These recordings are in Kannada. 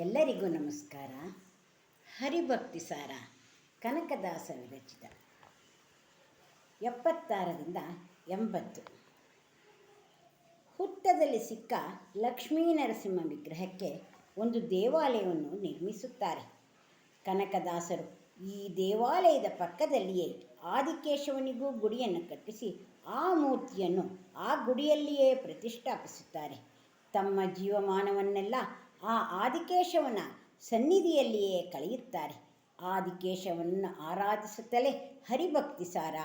ಎಲ್ಲರಿಗೂ ನಮಸ್ಕಾರ. ಹರಿಭಕ್ತಿ ಸಾರ ಕನಕದಾಸ ವಿರಚಿತ 76ರಿಂದ 80. ಹುತ್ತದಲ್ಲಿ ಸಿಕ್ಕ ಲಕ್ಷ್ಮೀನರಸಿಂಹ ವಿಗ್ರಹಕ್ಕೆ ಒಂದು ದೇವಾಲಯವನ್ನು ನಿರ್ಮಿಸುತ್ತಾರೆ ಕನಕದಾಸರು. ಈ ದೇವಾಲಯದ ಪಕ್ಕದಲ್ಲಿಯೇ ಆದಿಕೇಶವನಿಗೂ ಗುಡಿಯನ್ನು ಕಟ್ಟಿಸಿ ಆ ಮೂರ್ತಿಯನ್ನು ಆ ಗುಡಿಯಲ್ಲಿಯೇ ಪ್ರತಿಷ್ಠಾಪಿಸುತ್ತಾರೆ. ತಮ್ಮ ಜೀವಮಾನವನ್ನೆಲ್ಲ ಆ ಆದಿಕೇಶವನ ಸನ್ನಿಧಿಯಲ್ಲಿಯೇ ಕಳೆಯುತ್ತಾರೆ. ಆದಿಕೇಶವನ್ನು ಆರಾಧಿಸುತ್ತಲೇ ಹರಿಭಕ್ತಿ ಸಾರ,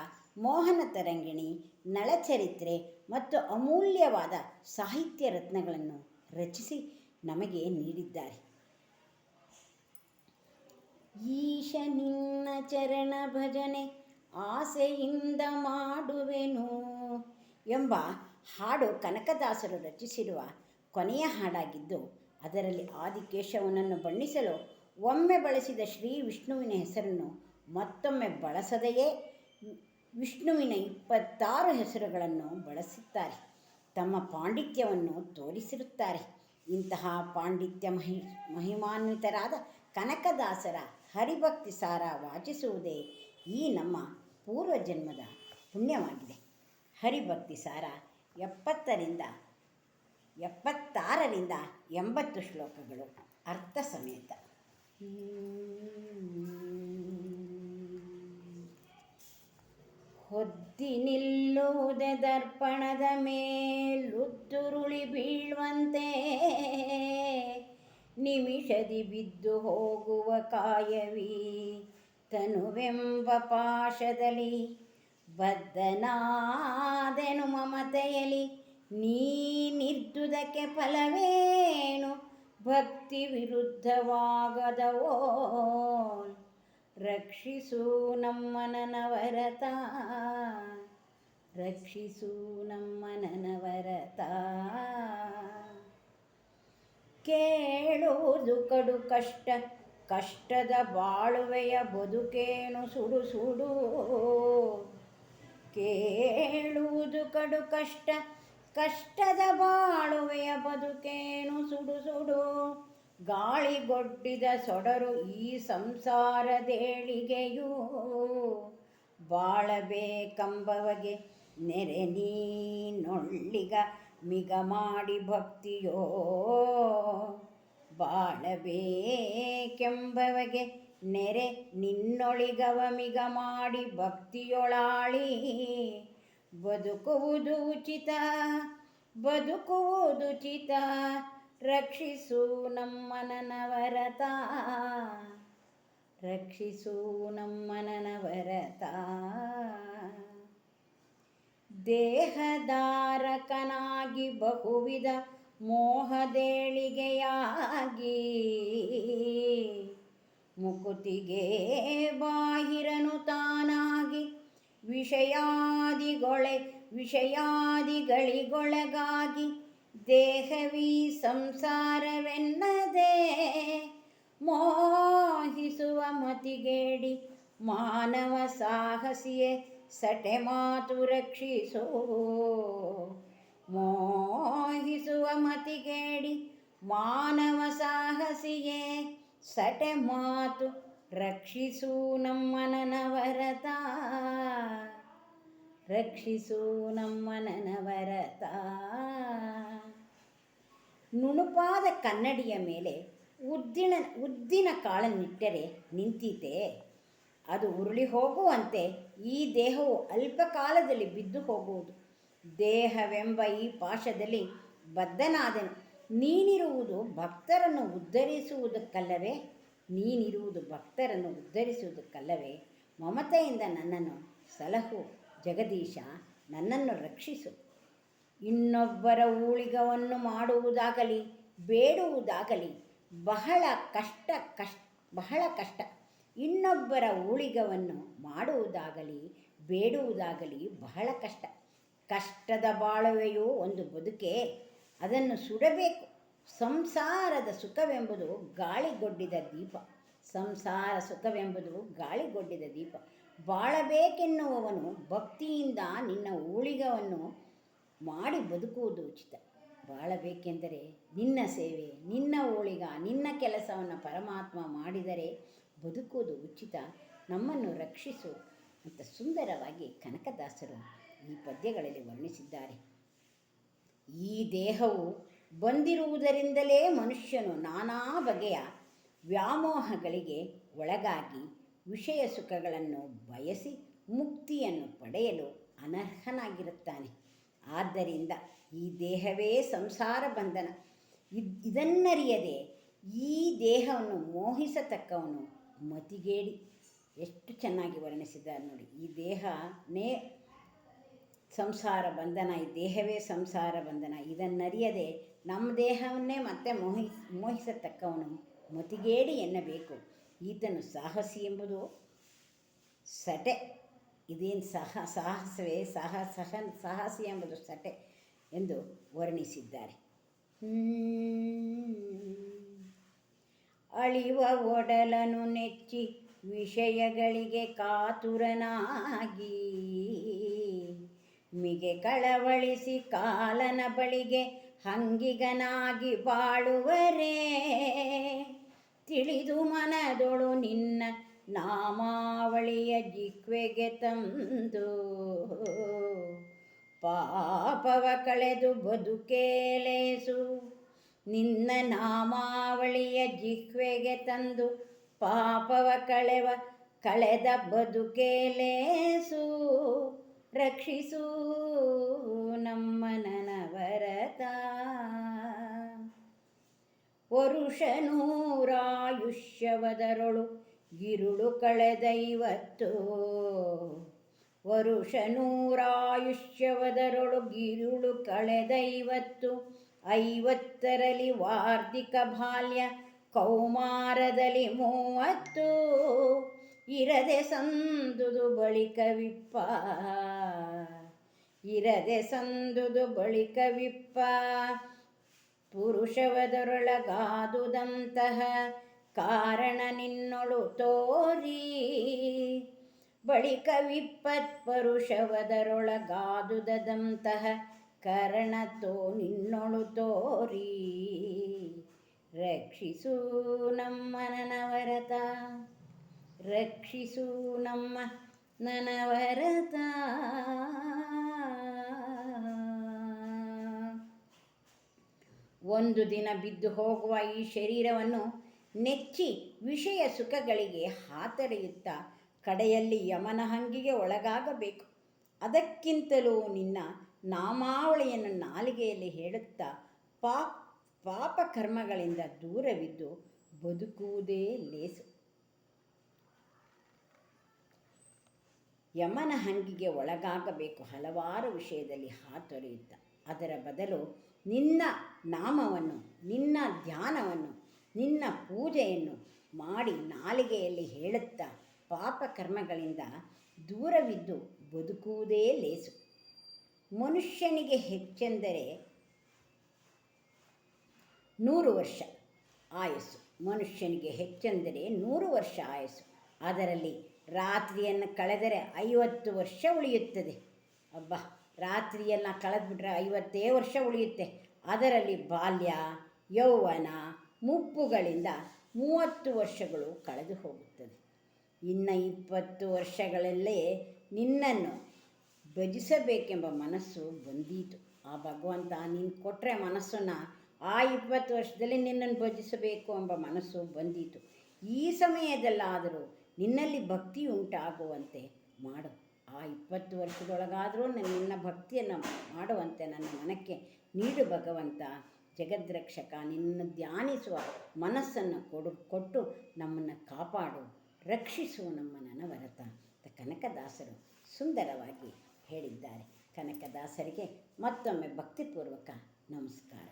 ಮೋಹನ ತರಂಗಿಣಿ, ನಳಚರಿತ್ರೆ ಮತ್ತು ಅಮೂಲ್ಯವಾದ ಸಾಹಿತ್ಯ ರತ್ನಗಳನ್ನು ರಚಿಸಿ ನಮಗೆ ನೀಡಿದ್ದಾರೆ. ಈಶ ನಿನ್ನ ಚರಣ ಭಜನೆ ಆಸೆಯಿಂದ ಮಾಡುವೆನು ಎಂಬ ಹಾಡು ಕನಕದಾಸರು ರಚಿಸಿರುವ ಕೊನೆಯ ಹಾಡಾಗಿದ್ದು, ಅದರಲ್ಲಿ ಆದಿಕೇಶವನನ್ನು ಬಣ್ಣಿಸಲು ಒಮ್ಮೆ ಬಳಸಿದ ಶ್ರೀ ವಿಷ್ಣುವಿನ ಹೆಸರನ್ನು ಮತ್ತೊಮ್ಮೆ ಬಳಸದೆಯೇ ವಿಷ್ಣುವಿನ 26 ಹೆಸರುಗಳನ್ನು ಬಳಸುತ್ತಾರೆ. ತಮ್ಮ ಪಾಂಡಿತ್ಯವನ್ನು ತೋರಿಸಿರುತ್ತಾರೆ. ಇಂತಹ ಪಾಂಡಿತ್ಯ ಮಹಿಮಾನ್ವಿತರಾದ ಕನಕದಾಸರ ಹರಿಭಕ್ತಿ ಸಾರ ವಾಚಿಸುವುದೇ ಈ ನಮ್ಮ ಪೂರ್ವಜನ್ಮದ ಪುಣ್ಯವಾಗಿದೆ. ಹರಿಭಕ್ತಿ ಸಾರ 76ರಿಂದ 80 ಶ್ಲೋಕಗಳು ಅರ್ಥ ಸಮೇತ. ಹೊದ್ದಿ ನಿಲ್ಲುವುದೇ ದರ್ಪಣದ ಮೇಲುದ್ದುರುಳಿ ಬೀಳುವಂತೆ, ನಿಮಿಷದಿ ಬಿದ್ದು ಹೋಗುವ ಕಾಯವೀ ತನುವೆಂಬ ಪಾಶದಲ್ಲಿ, ಬದ್ಧನಾದೆನು ಮಮತೆಯಲಿ ನೀ ನಿರ್ದುದಕ್ಕೆ ಫಲವೇನು, ಭಕ್ತಿ ವಿರುದ್ಧವಾಗದವೋ ರಕ್ಷಿಸು ನಮ್ಮನವರತ, ರಕ್ಷಿಸು ನಮ್ಮನವರತ. ಕೇಳುವುದು ಕಡು ಕಷ್ಟ, ಕಷ್ಟದ ಬಾಳುವೆಯ ಬದುಕೇನು ಸುಡು ಸುಡು. ಕೇಳುವುದು ಕಡು ಕಷ್ಟ, ಕಷ್ಟದ ಬಾಳುವೆಯ ಬದುಕೇನು ಸುಡು ಸುಡು. ಗಾಳಿಗೊಡ್ಡಿದ ಸೊಡರು ಈ ಸಂಸಾರದೇಳಿಗೆಯೂ, ಬಾಳಬೇಕಂಬವಗೆ ನೆರೆ ನೀನೊಳ್ಳಿಗ ಮಿಗ ಮಾಡಿ ಭಕ್ತಿಯೋ, ಬಾಳಬೇಕೆಂಬವಗೆ ನೆರೆ ನಿನ್ನೊಳಿಗವ ಮಿಗ ಮಾಡಿ ಭಕ್ತಿಯೊಳಾಳಿ. ಬದುಕುವುದು ಉಚಿತ, ಬದುಕುವುದು ಚಿತ, ರಕ್ಷಿಸು ನಮ್ಮನವರತ, ರಕ್ಷಿಸು ನಮ್ಮನವರತ. ದೇಹಧಾರಕನಾಗಿ ಬಹುವಿಧ ಮೋಹದೇಳಿಗೆಯಾಗಿ, ಮುಕುತಿಗೆ ಬಾಹಿರನು ತಾನಾಗಿ, ವಿಷಯಾದಿಗಳಿಗೊಳಗಾಗಿ, ದೇಹವೀ ಸಂಸಾರವೆನ್ನದೆ ಮೋಹಿಸುವ ಮತಿಗೇಡಿ, ಮಾನವ ಸಾಹಸಿಯೇ ಸಟೆ ಮಾತು ರಕ್ಷಿಸು. ಮೋಹಿಸುವ ಮತಿಗೇಡಿ ಮಾನವ ಸಾಹಸಿಯೇ ಸಟೆ ಮಾತು ರಕ್ಷಿಸು ನಮ್ಮನವರತ, ರಕ್ಷಿಸು ನಮ್ಮನವರತ. ನುಣುಪಾದ ಕನ್ನಡಿಯ ಮೇಲೆ ಉದ್ದಿನ ಕಾಳನ್ನಿಟ್ಟರೆ ನಿಂತೀತೆ, ಅದು ಉರುಳಿ ಹೋಗುವಂತೆ ಈ ದೇಹವು ಅಲ್ಪಕಾಲದಲ್ಲಿ ಬಿದ್ದು ಹೋಗುವುದು. ದೇಹವೆಂಬ ಈ ಪಾಶದಲ್ಲಿ ಬದ್ಧನಾದೆನು. ನೀನಿರುವುದು ಭಕ್ತರನ್ನು ಉದ್ಧರಿಸುವುದಕ್ಕಲ್ಲವೇ, ನೀನಿರುವುದು ಭಕ್ತರನ್ನು ಉದ್ಧರಿಸುವುದಕ್ಕಲ್ಲವೇ. ಮಮತೆಯಿಂದ ನನ್ನನ್ನು ಸಲಹು ಜಗದೀಶ, ನನ್ನನ್ನು ರಕ್ಷಿಸು. ಇನ್ನೊಬ್ಬರ ಊಳಿಗವನ್ನು ಮಾಡುವುದಾಗಲಿ ಬೇಡುವುದಾಗಲಿ ಬಹಳ ಕಷ್ಟ. ಇನ್ನೊಬ್ಬರ ಊಳಿಗವನ್ನು ಮಾಡುವುದಾಗಲಿ ಬೇಡುವುದಾಗಲಿ ಬಹಳ ಕಷ್ಟ. ಕಷ್ಟದ ಬಾಳುವೆಯು ಒಂದು ಬದುಕೆ, ಅದನ್ನು ಸುಡಬೇಕು. ಸಂಸಾರದ ಸುಖವೆಂಬುದು ಗಾಳಿಗೊಡ್ಡಿದ ದೀಪ, ಸಂಸಾರ ಸುಖವೆಂಬುದು ಗಾಳಿಗೊಡ್ಡಿದ ದೀಪ. ಬಾಳಬೇಕೆನ್ನುವವನು ಭಕ್ತಿಯಿಂದ ನಿನ್ನ ಊಳಿಗವನ್ನು ಮಾಡಿ ಬದುಕುವುದು ಉಚಿತ. ಬಾಳಬೇಕೆಂದರೆ ನಿನ್ನ ಸೇವೆ, ನಿನ್ನ ಓಳಿಗ, ನಿನ್ನ ಕೆಲಸವನ್ನು ಪರಮಾತ್ಮ ಮಾಡಿದರೆ ಬದುಕುವುದು ಉಚಿತ, ನಮ್ಮನ್ನು ರಕ್ಷಿಸು ಅಂತ ಸುಂದರವಾಗಿ ಕನಕದಾಸರು ಈ ಪದ್ಯಗಳಲ್ಲಿ ವರ್ಣಿಸಿದ್ದಾರೆ. ಈ ದೇಹವು ಬಂದಿರುವುದರಿಂದಲೇ ಮನುಷ್ಯನು ನಾನಾ ಬಗೆಯ ವ್ಯಾಮೋಹಗಳಿಗೆ ಒಳಗಾಗಿ ವಿಷಯ ಸುಖಗಳನ್ನು ಬಯಸಿ ಮುಕ್ತಿಯನ್ನು ಪಡೆಯಲು ಅನರ್ಹನಾಗಿರುತ್ತಾನೆ. ಆದ್ದರಿಂದ ಈ ದೇಹವೇ ಸಂಸಾರ ಬಂಧನ. ಇದನ್ನರಿಯದೆ ಈ ದೇಹವನ್ನು ಮೋಹಿಸತಕ್ಕವನು ಮತಿಗೇಡಿ. ಎಷ್ಟು ಚೆನ್ನಾಗಿ ವರ್ಣಿಸಿದ್ದಾರೆ ನೋಡಿ. ಈ ದೇಹನೇ ಸಂಸಾರ ಬಂಧನ, ಈ ದೇಹವೇ ಸಂಸಾರ ಬಂಧನ. ಇದನ್ನರಿಯದೆ ನಮ್ಮ ದೇಹವನ್ನೇ ಮತ್ತೆ ಮೋಹಿಸತಕ್ಕವನು ಮತಿಗೇಡಿ ಎನ್ನಬೇಕು. ಈತನು ಸಾಹಸಿ ಎಂಬುದು ಸಟೆ. ಇದೇನು ಸಾಹಸವೇ? ಸಾಹಸಿ ಎಂಬುದು ಸಟೆ ಎಂದು ವರ್ಣಿಸಿದ್ದಾರೆ. ಅಳಿವ ಒಡಲನು ನೆಚ್ಚಿ ವಿಷಯಗಳಿಗೆ ಕಾತುರನಾಗಿ ಮಿಗೆ ಕಳವಳಿಸಿ ಕಾಲನ ಬಳಿಗೆ ಹಂಗಿಗನಾಗಿ ಬಾಳುವರೇ. ತಿಳಿದು ಮನದೊಳು ನಿನ್ನ ನಾಮಾವಳಿಯ ಜಿಕ್ವೆಗೆ ತಂದು ಪಾಪವ ಕಳೆದು ಬದುಕೇಲೇಸು. ನಿನ್ನ ನಾಮಾವಳಿಯ ಜಿಕ್ವೆಗೆ ತಂದು ಪಾಪವ ಕಳೆದ ಬದುಕೇಲೇಸು. ರಕ್ಷಿಸು ನಮ್ಮ ನನವರತ. ವರುಷನೂರಾಯುಷ್ಯವದರೊಳು ಗಿರುಳು ಕಳೆದೈವತ್ತು. ವರುಷನೂರಾಯುಷ್ಯವದರೊಳು ಗಿರುಳು ಕಳೆದೈವತ್ತು. 50ರಲ್ಲಿ ವಾರ್ಧಿಕ ಬಾಲ್ಯ, ಕೌಮಾರದಲ್ಲಿ 30. ಇರದೆ ಸಂದುದು ಬಳಿಕವಿಪ್ಪ. ಇರದೆ ಸಂದುದು ಬಳಿಕವಿಪ್ಪ. ಪುರುಷವದರೊಳಗಾದುದಂತಹ ಕಾರಣ ನಿನ್ನೊಳು ತೋರಿ. ಬಳಿಕವಿಪ್ಪತ್ ಪರುಷವದರೊಳಗಾದುದಂತಹ ಕಾರಣತೋ ನಿನ್ನೊಳು ತೋರಿ. ರಕ್ಷಿಸು ನಮ್ಮ ನನವರತ. ರಕ್ಷಿಸು ನಮ್ಮ ನನವರತ. ಒಂದು ದಿನ ಬಿದ್ದು ಹೋಗುವ ಈ ಶರೀರವನ್ನು ನೆಚ್ಚಿ ವಿಷಯ ಸುಖಗಳಿಗೆ ಹಾತೊರೆಯುತ್ತಾ ಕಡೆಯಲ್ಲಿ ಯಮನ ಹಂಗಿಗೆ ಒಳಗಾಗಬೇಕು. ಅದಕ್ಕಿಂತಲೂ ನಿನ್ನ ನಾಮಾವಳಿಯನ್ನು ನಾಲಿಗೆಯಲ್ಲಿ ಹೇಳುತ್ತಾ ಪಾಪ ಕರ್ಮಗಳಿಂದ ದೂರವಿದ್ದು ಬದುಕುವುದೇ ಲೇಸು. ಯಮನ ಹಂಗಿಗೆ ಒಳಗಾಗಬೇಕು ಹಲವಾರು ವಿಷಯದಲ್ಲಿ ಹಾತೊರೆಯುತ್ತಾ. ಅದರ ಬದಲು ನಿನ್ನ ನಾಮವನ್ನು, ನಿನ್ನ ಧ್ಯಾನವನ್ನು, ನಿನ್ನ ಪೂಜೆಯನ್ನು ಮಾಡಿ ನಾಲಿಗೆಯಲ್ಲಿ ಹೇಳುತ್ತಾ ಪಾಪ ಕರ್ಮಗಳಿಂದ ದೂರವಿದ್ದು ಬದುಕುವುದೇ ಲೇಸು. ಮನುಷ್ಯನಿಗೆ ಹೆಚ್ಚೆಂದರೆ 100 ವರ್ಷ ಆಯಸ್ಸು. ಮನುಷ್ಯನಿಗೆ ಹೆಚ್ಚೆಂದರೆ 100 ವರ್ಷ ಆಯಸ್ಸು. ಅದರಲ್ಲಿ ರಾತ್ರಿಯನ್ನು ಕಳೆದರೆ 50 ವರ್ಷ ಉಳಿಯುತ್ತದೆ. ಅಬ್ಬಾ, ರಾತ್ರಿಯನ್ನು ಕಳೆದುಬಿಟ್ರೆ 50 ವರ್ಷ ಉಳಿಯುತ್ತೆ. ಅದರಲ್ಲಿ ಬಾಲ್ಯ, ಯೌವನ, ಮುಪ್ಪುಗಳಿಂದ 30 ವರ್ಷಗಳು ಕಳೆದು ಹೋಗುತ್ತದೆ. ಇನ್ನು 20 ವರ್ಷಗಳಲ್ಲೇ ನಿನ್ನನ್ನು ಭಜಿಸಬೇಕೆಂಬ ಮನಸ್ಸು ಬಂದೀತು. ಆ ಭಗವಂತ ನೀನು ಕೊಟ್ಟರೆ ಮನಸ್ಸನ್ನು, ಆ 20 ವರ್ಷದಲ್ಲಿ ನಿನ್ನನ್ನು ಭಜಿಸಬೇಕು ಎಂಬ ಮನಸ್ಸು ಬಂದೀತು. ಈ ಸಮಯದಲ್ಲಾದರೂ ನಿನ್ನಲ್ಲಿ ಭಕ್ತಿ ಉಂಟಾಗುವಂತೆ ಮಾಡು. ಆ 20 ವರ್ಷದೊಳಗಾದರೂ ನಿನ್ನ ಭಕ್ತಿಯನ್ನು ಮಾಡುವಂತೆ ನನ್ನ ಮನಕ್ಕೆ ನೀಡು ಭಗವಂತ. ಜಗದ್ರಕ್ಷಕ, ನಿನ್ನ ಧ್ಯಾನಿಸುವ ಮನಸ್ಸನ್ನು ಕೊಟ್ಟು ನಮ್ಮನ್ನು ಕಾಪಾಡು. ರಕ್ಷಿಸು ನಮ್ಮ ನನವರತ ಅಂತ ಕನಕದಾಸರು ಸುಂದರವಾಗಿ ಹೇಳಿದ್ದಾರೆ. ಕನಕದಾಸರಿಗೆ ಮತ್ತೊಮ್ಮೆ ಭಕ್ತಿಪೂರ್ವಕ ನಮಸ್ಕಾರ.